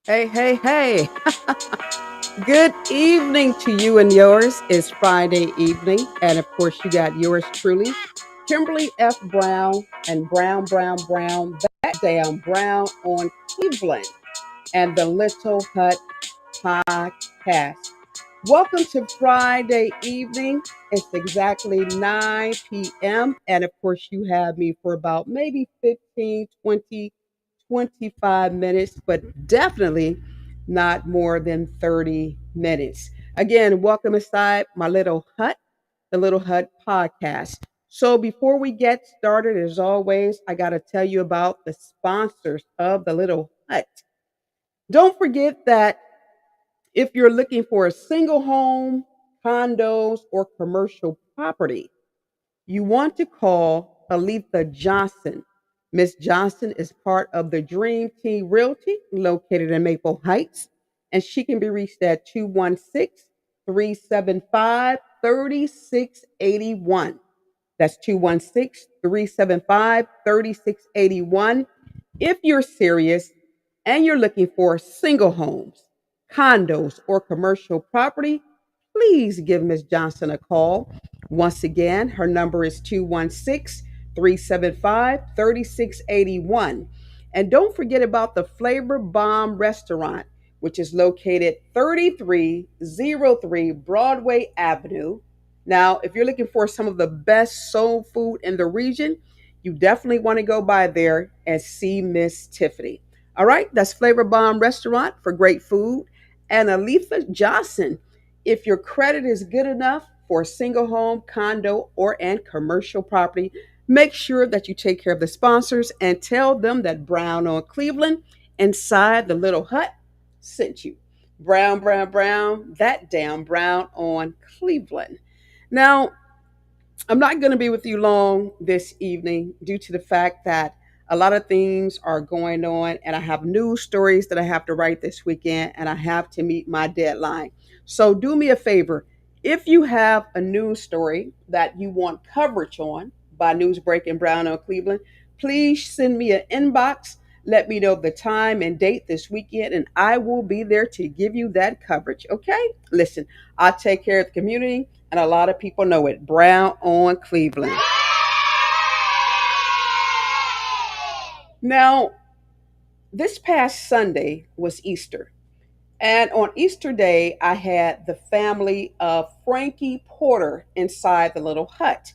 Hey, hey, hey. Good evening to you and yours. It's Friday evening. And of course, you got yours truly, Kimberly F. Brown and Brown, Brown, Brown, that damn Brown on Cleveland and the Little Hut podcast. Welcome to Friday evening. It's exactly 9 p.m. And of course, you have me for about maybe 15, 20, 25 minutes, but definitely not more than 30 minutes. Again, welcome inside my little hut, the Little Hut podcast. So before we get started, as always, I got to tell you about the sponsors of the Little Hut. Don't forget that if you're looking for a single home, condos, or commercial property, you want to call Aletha Johnson. Miss Johnson is part of the Dream Team Realty located in Maple Heights, and she can be reached at 216 375 3681. That's 216 375 3681. If you're serious and you're looking for single homes, condos, or commercial property, please give Ms. Johnson a call. Once again, her number is 216 375 3681. And don't forget about the Flavor Bomb Restaurant, which is located 3303 Broadway Avenue. Now, if you're looking for some of the best soul food in the region, you definitely want to go by there and see Miss Tiffany. All right, that's Flavor Bomb Restaurant for great food. And Aletha Johnson, if your credit is good enough for a single home, condo, or and commercial property, make sure that you take care of the sponsors and tell them that Brown on Cleveland inside the Little Hut sent you. Brown, Brown, Brown, that damn Brown on Cleveland. Now, I'm not going to be with you long this evening due to the fact that a lot of things are going on and I have news stories that I have to write this weekend and I have to meet my deadline. So do me a favor. If you have a news story that you want coverage on by Newsbreak and Brown on Cleveland, please send me an inbox. Let me know the time and date this weekend, and I will be there to give you that coverage. Okay? Listen, I take care of the community, and a lot of people know it. Brown on Cleveland. Now, this past Sunday was Easter. And on Easter Day, I had the family of Frankie Porter inside the Little Hut.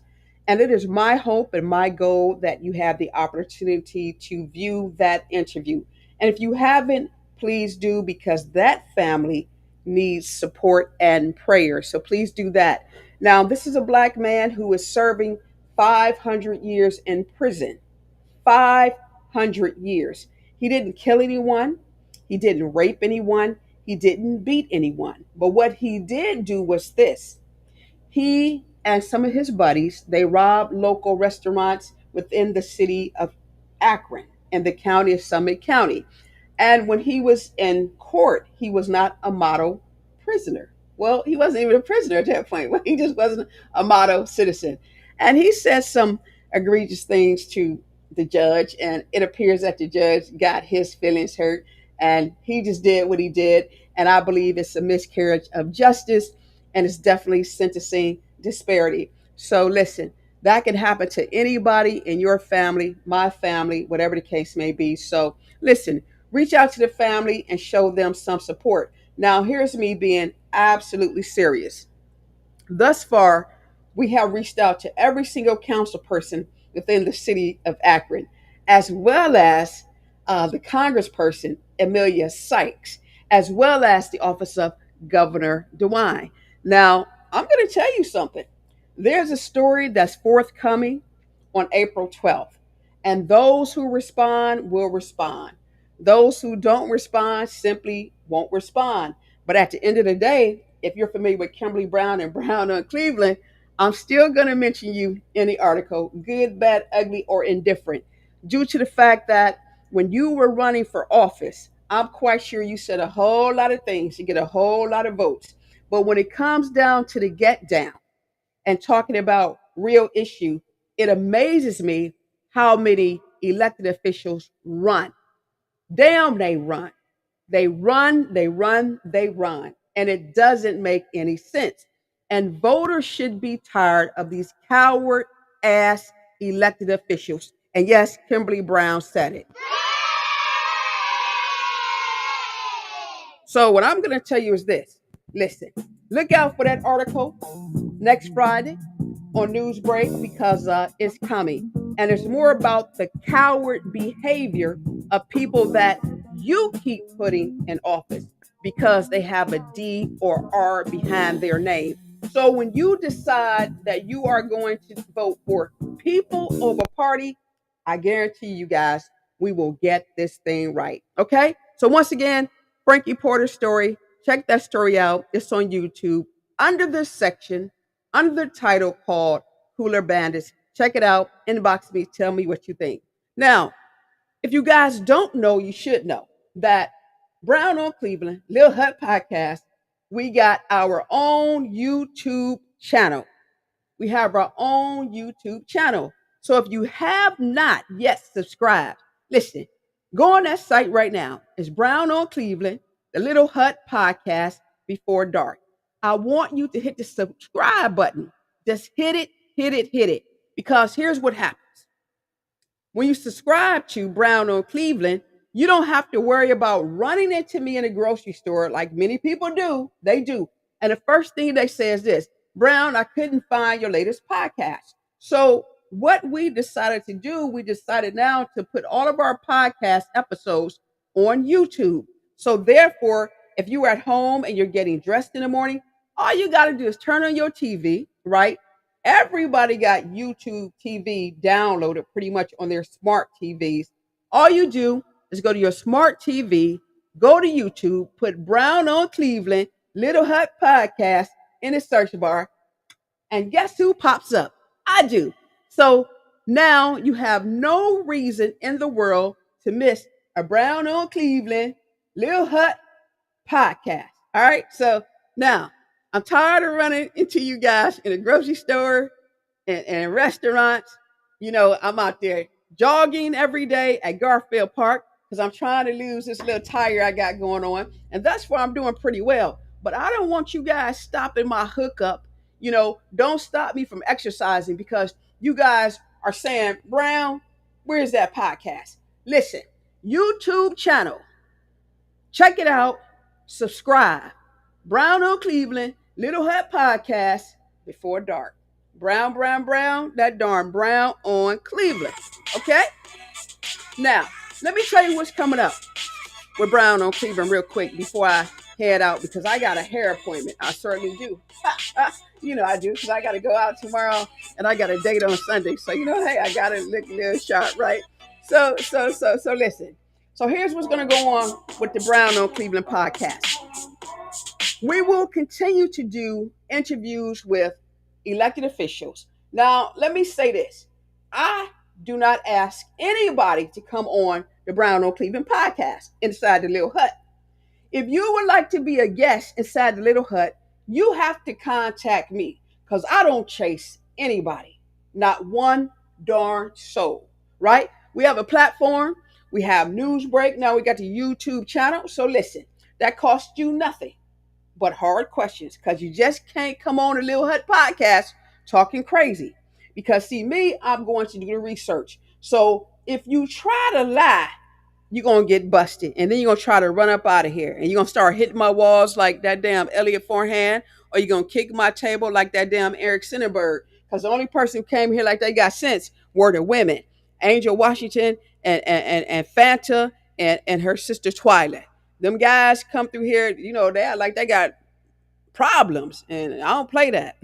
And it is my hope and my goal that you have the opportunity to view that interview. And if you haven't, please do, because that family needs support and prayer. So please do that. Now, this is a black man who is serving 500 years in prison. 500 years. He didn't kill anyone. He didn't rape anyone. He didn't beat anyone. But what he did do was this. He and some of his buddies, they robbed local restaurants within the city of Akron in the county of Summit County. And when he was in court, he was not a model prisoner. Well, he wasn't even a prisoner at that point. He just wasn't a model citizen. And he said some egregious things to the judge, and it appears that the judge got his feelings hurt, and he just did what he did. And I believe it's a miscarriage of justice, and it's definitely sentencing disparity. So listen, that can happen to anybody in your family, my family, whatever the case may be. So listen, reach out to the family and show them some support. Now, here's me being absolutely serious. Thus far, we have reached out to every single council person within the city of Akron, as well as the congressperson, Amelia Sykes, as well as the office of Governor DeWine. Now, I'm going to tell you something. There's a story that's forthcoming on April 12th, and those who respond will respond. Those who don't respond simply won't respond. But at the end of the day, if you're familiar with Kimberly Brown and Brown on Cleveland, I'm still going to mention you in the article, good, bad, ugly, or indifferent, due to the fact that when you were running for office, I'm quite sure you said a whole lot of things to get a whole lot of votes. But when it comes down to the get down and talking about real issue, it amazes me how many elected officials run. Damn, they run. They run, they run, they run. And it doesn't make any sense. And voters should be tired of these coward ass elected officials. And yes, Kimberly Brown said it. So, what I'm going to tell you is this: listen, look out for that article next Friday on Newsbreak because it's coming. And it's more about the coward behavior of people that you keep putting in office because they have a D or R behind their name. So when you decide that you are going to vote for people over party, I guarantee you guys, we will get this thing right. Okay? So once again, Frankie Porter's story, check that story out. It's on YouTube under this section, under the title called Cooler Bandits. Check it out. Inbox me. Tell me what you think. Now, if you guys don't know, you should know that Brown on Cleveland, Lil Hut Podcast, we got our own YouTube channel. We have our own YouTube channel. So if you have not yet subscribed, listen, go on that site right now. It's Brown on Cleveland, the Little Hut Podcast Before Dark. I want you to hit the subscribe button. Just hit it, hit it, hit it. Because here's what happens. When you subscribe to Brown on Cleveland, you don't have to worry about running into me in a grocery store like many people do. They do. And the first thing they say is this: Brown, I couldn't find your latest podcast. So what we decided to do, we decided now to put all of our podcast episodes on YouTube. So therefore, if you're at home and you're getting dressed in the morning, all you got to do is turn on your TV, right? Everybody got YouTube TV downloaded pretty much on their smart TVs. All you do is go to your smart TV, go to YouTube, put Brown on Cleveland, Little Hut Podcast in the search bar, and guess who pops up? I do. So now you have no reason in the world to miss a Brown on Cleveland, Little Hut Podcast. All right. So now I'm tired of running into you guys in a grocery store and restaurants. You know, I'm out there jogging every day at Garfield Park because I'm trying to lose this little tire I got going on. And that's why I'm doing pretty well. But I don't want you guys stopping my hookup. You know, don't stop me from exercising because you guys are saying, Brown, where's that podcast? Listen, YouTube channel. Check it out. Subscribe. Brown on Cleveland, Little Hut Podcast Before Dark. Brown, brown, brown, that darn Brown on Cleveland. Okay? Now, let me tell you what's coming up with Brown on Cleveland real quick before I head out because I got a hair appointment. I certainly do. You know I do because I got to go out tomorrow and I got a date on Sunday. So, you know, hey, I got to look a little sharp, right? So listen. So here's what's going to go on with the Brown on Cleveland podcast. We will continue to do interviews with elected officials. Now, let me say this. I do not ask anybody to come on the Brown on Cleveland podcast inside the Little Hut. If you would like to be a guest inside the Little Hut, you have to contact me because I don't chase anybody, not one darn soul, right? We have a platform. We have Newsbreak. Now we got the YouTube channel. So listen, that costs you nothing but hard questions because you just can't come on the Little Hut podcast talking crazy. Because see me, I'm going to do the research. So if you try to lie, you're going to get busted. And then you're going to try to run up out of here. And you're going to start hitting my walls like that damn Elliot Forehand. Or you're going to kick my table like that damn Eric Sinenberg. Because the only person who came here like they got sense were the women. Angel Washington and Fanta and her sister Twyla. Them guys come through here, you know, they act like they got problems. And I don't play that.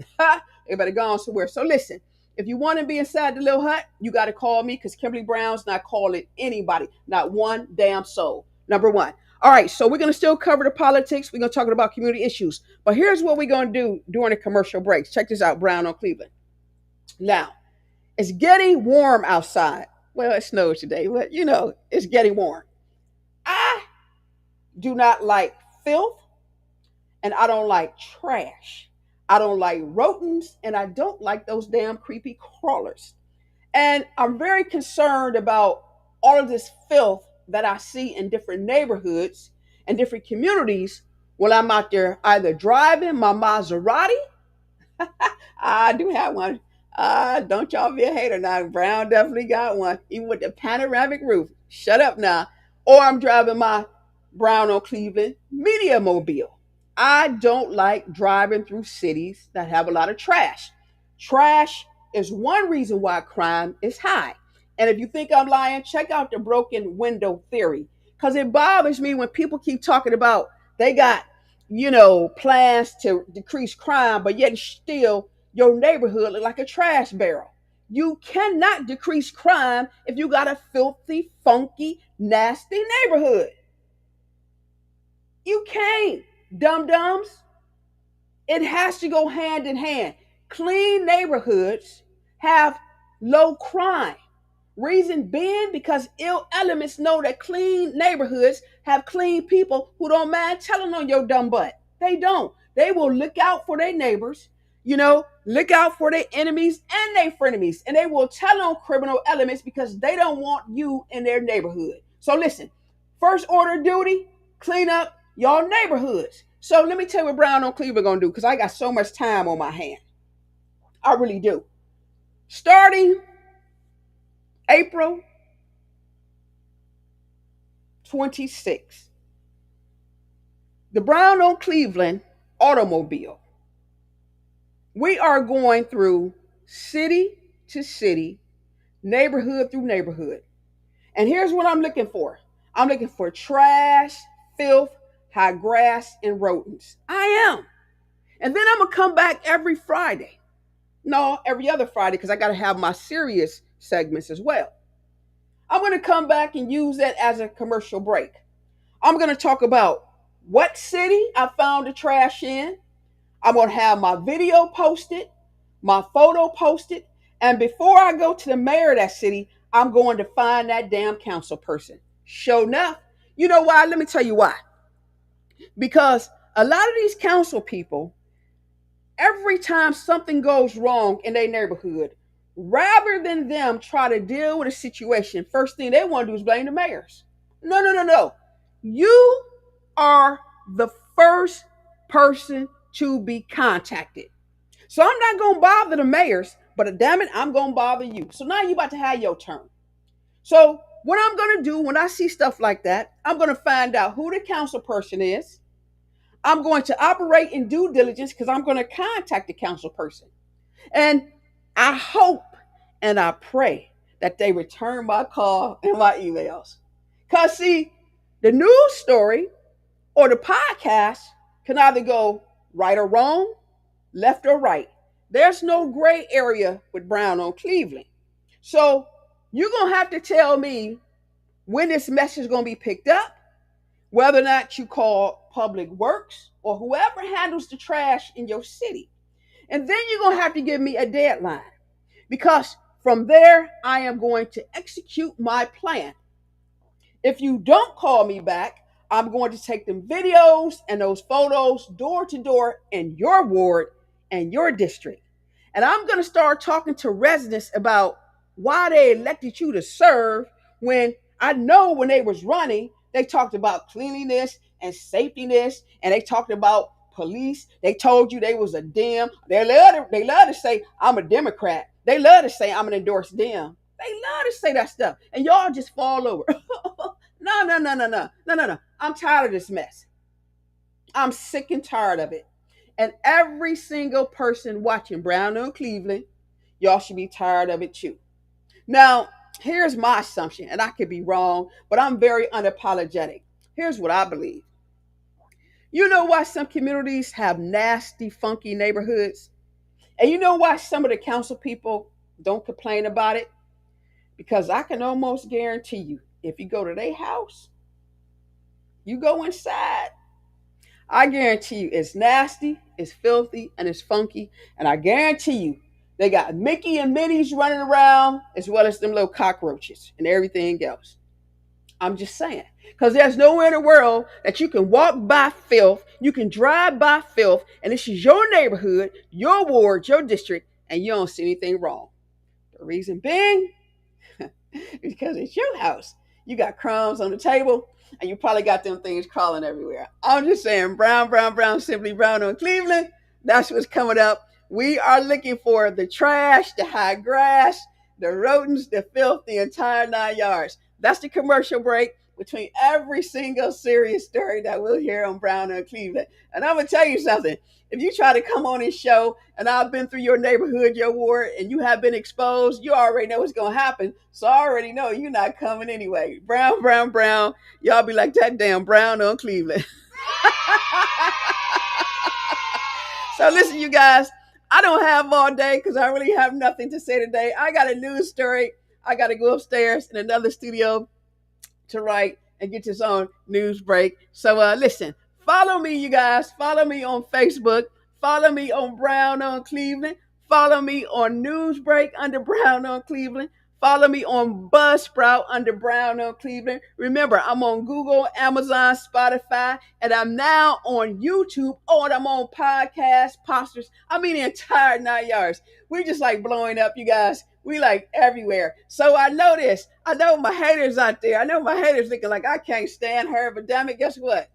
They better go on somewhere. So listen, if you want to be inside the Little Hut, you got to call me because Kimberly Brown's not calling anybody, not one damn soul. Number one. All right, so we're going to still cover the politics. We're going to talk about community issues. But here's what we're going to do during the commercial breaks. Check this out, Brown on Cleveland. Now, it's getting warm outside. Well, it snowed today, but you know, it's getting warm. I do not like filth and I don't like trash. I don't like rodents and I don't like those damn creepy crawlers. And I'm very concerned about all of this filth that I see in different neighborhoods and different communities when I'm out there either driving my Maserati. I do have one. Don't y'all be a hater now. Brown definitely got one, even with the panoramic roof. Shut up now. Or I'm driving my Brown on Cleveland Media Mobile. I don't like driving through cities that have a lot of trash. Trash is one reason why crime is high. And if you think I'm lying, check out the broken window theory. Because it bothers me when people keep talking about they got, plans to decrease crime, but yet still your neighborhood look like a trash barrel. You cannot decrease crime if you got a filthy, funky, nasty neighborhood. You can't, dum dums. It has to go hand in hand. Clean neighborhoods have low crime. Reason being because ill elements know that clean neighborhoods have clean people who don't mind telling on your dumb butt. They don't. They will look out for their neighbors, look out for their enemies and their frenemies. And they will tell on criminal elements because they don't want you in their neighborhood. So listen, first order duty, clean up y'all neighborhoods. So let me tell you what Brown on Cleveland gonna do because I got so much time on my hand. I really do. Starting April 26th, the Brown on Cleveland automobile. We are going through city to city, neighborhood through neighborhood. And here's what I'm looking for. I'm looking for trash, filth, high grass, and rodents. I am. And then I'm going to come back every Friday. No, every other Friday because I got to have my serious segments as well. I'm going to come back and use that as a commercial break. I'm going to talk about what city I found the trash in. I'm going to have my video posted, my photo posted, and before I go to the mayor of that city, I'm going to find that damn council person. Sure enough, you know why? Let me tell you why. Because a lot of these council people, every time something goes wrong in their neighborhood, rather than them try to deal with a situation, first thing they want to do is blame the mayors. No, no, no, no. You are the first person to be contacted. So I'm not going to bother the mayors, but damn it, I'm going to bother you. So now you're about to have your turn. So what I'm going to do when I see stuff like that, I'm going to find out who the council person is. I'm going to operate in due diligence because I'm going to contact the council person. And I hope and I pray that they return my call and my emails. Because, see, the news story or the podcast can either go right or wrong, left or right. There's no gray area with Brown on Cleveland. So you're going to have to tell me when this message is going to be picked up, whether or not you call Public Works or whoever handles the trash in your city. And then you're going to have to give me a deadline because from there, I am going to execute my plan. If you don't call me back, I'm going to take them videos and those photos door to door in your ward and your district. And I'm going to start talking to residents about why they elected you to serve when I know when they was running, they talked about cleanliness and safetyness, and they talked about police. They told you they was a Dem. They love to say I'm a Democrat. They love to say I'm an endorsed Dem. They love to say that stuff, and y'all just fall over. No, no, no, no, no, no, no, no. I'm tired of this mess. I'm sick and tired of it. And every single person watching Brown on Cleveland, y'all should be tired of it too. Now, here's my assumption, and I could be wrong, but I'm very unapologetic. Here's what I believe. You know why some communities have nasty, funky neighborhoods? And you know why some of the council people don't complain about it? Because I can almost guarantee you, if you go to their house, you go inside, I guarantee you it's nasty, it's filthy, and it's funky. And I guarantee you they got Mickey and Minnie's running around as well as them little cockroaches and everything else. I'm just saying. Because there's nowhere in the world that you can walk by filth, you can drive by filth, and this is your neighborhood, your ward, your district, and you don't see anything wrong. The reason being, because it's your house. You got crumbs on the table, and you probably got them things crawling everywhere. I'm just saying, brown, brown, brown, simply brown on Cleveland. That's what's coming up. We are looking for the trash, the high grass, the rodents, the filth, the entire 9 yards. That's the commercial break between every single serious story that we'll hear on Brown on Cleveland. And I'm gonna tell you something. If you try to come on this show and I've been through your neighborhood, your ward, and you have been exposed, you already know what's gonna happen. So I already know you're not coming anyway. Brown, brown, brown. Y'all be like that damn Brown on Cleveland. So listen, you guys, I don't have all day because I really have nothing to say today. I got a news story. I got to go upstairs in another studio to write and get this on news break. So listen, follow me, you guys. Follow me on Facebook. Follow me on Brown on Cleveland. Follow me on Newsbreak under Brown on Cleveland. Follow me on Buzzsprout under Brown on Cleveland. Remember, I'm on Google, Amazon, Spotify, and I'm now on YouTube. Oh, and I'm on podcasts, posters. I mean, the entire 9 yards. We just like blowing up, you guys. We like everywhere. So I know this. I know my haters out there. I know my haters thinking like, I can't stand her. But damn it, guess what?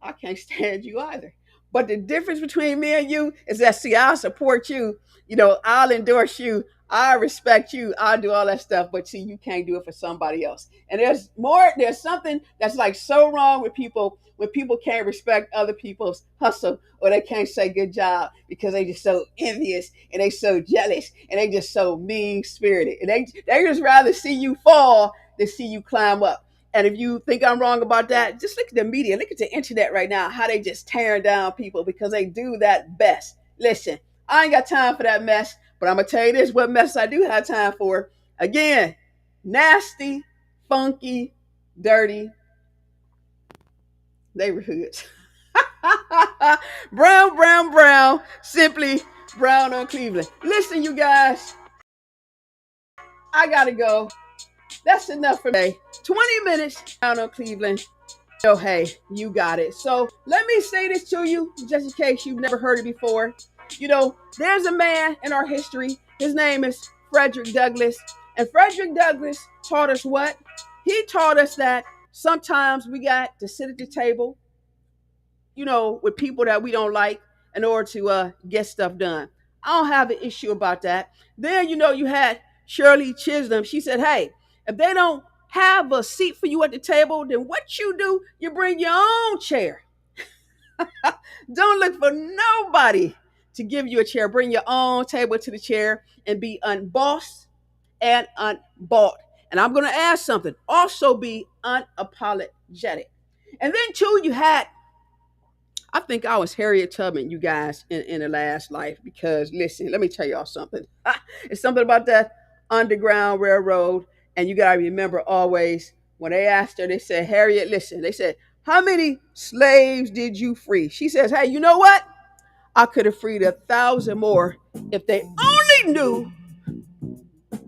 I can't stand you either. But the difference between me and you is that, see, I'll support you. You know, I'll endorse you. I respect you. I'll do all that stuff. But see, you can't do it for somebody else. And there's something that's like so wrong with people when people can't respect other people's hustle, or they can't say good job because they just so envious and they so jealous and they just so mean spirited. And they just rather see you fall than see you climb up. And if you think I'm wrong about that, just look at the media, look at the internet right now, how they just tearing down people because they do that best. Listen, I ain't got time for that mess, but I'm going to tell you this, what mess I do have time for. Again, nasty, funky, dirty neighborhoods. Brown, brown, brown, simply Brown on Cleveland. Listen, you guys, I got to go. That's enough for me. 20 minutes Brown on Cleveland. Oh, hey, you got it. So let me say this to you, just in case you've never heard it before. You know, there's a man in our history. His name is Frederick Douglass. And Frederick Douglass taught us what? He taught us that sometimes we got to sit at the table, you know, with people that we don't like in order to get stuff done. I don't have an issue about that. Then, you know, you had Shirley Chisholm. She said, hey, if they don't have a seat for you at the table, then what you do, you bring your own chair. Don't look for nobody to give you a chair. Bring your own table to the chair and be unbossed and unbought. And I'm going to add something. Also be unapologetic. And then, too, you had, I think I was Harriet Tubman, you guys, in the last life. Because, listen, let me tell y'all something. It's something about that Underground Railroad. And you got to remember always, when they asked her, they said, Harriet, listen, they said, how many slaves did you free? She says, hey, you know what? I could have freed 1,000 more if they only knew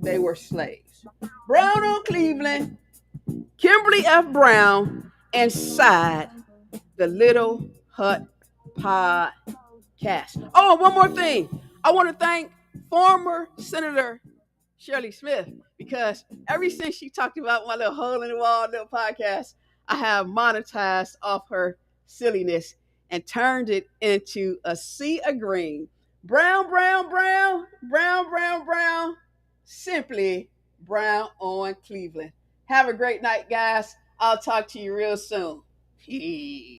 they were slaves. Brown on Cleveland, Kimberly F. Brown, inside the Little Hut podcast. Oh, and one more thing. I want to thank former Senator Shirley Smith, because ever since she talked about my little hole in the wall little podcast, I have monetized off her silliness and turned it into a sea of green. Brown, brown, brown, brown, brown, brown, simply Brown on Cleveland. Have a great night, guys. I'll talk to you real soon. Peace.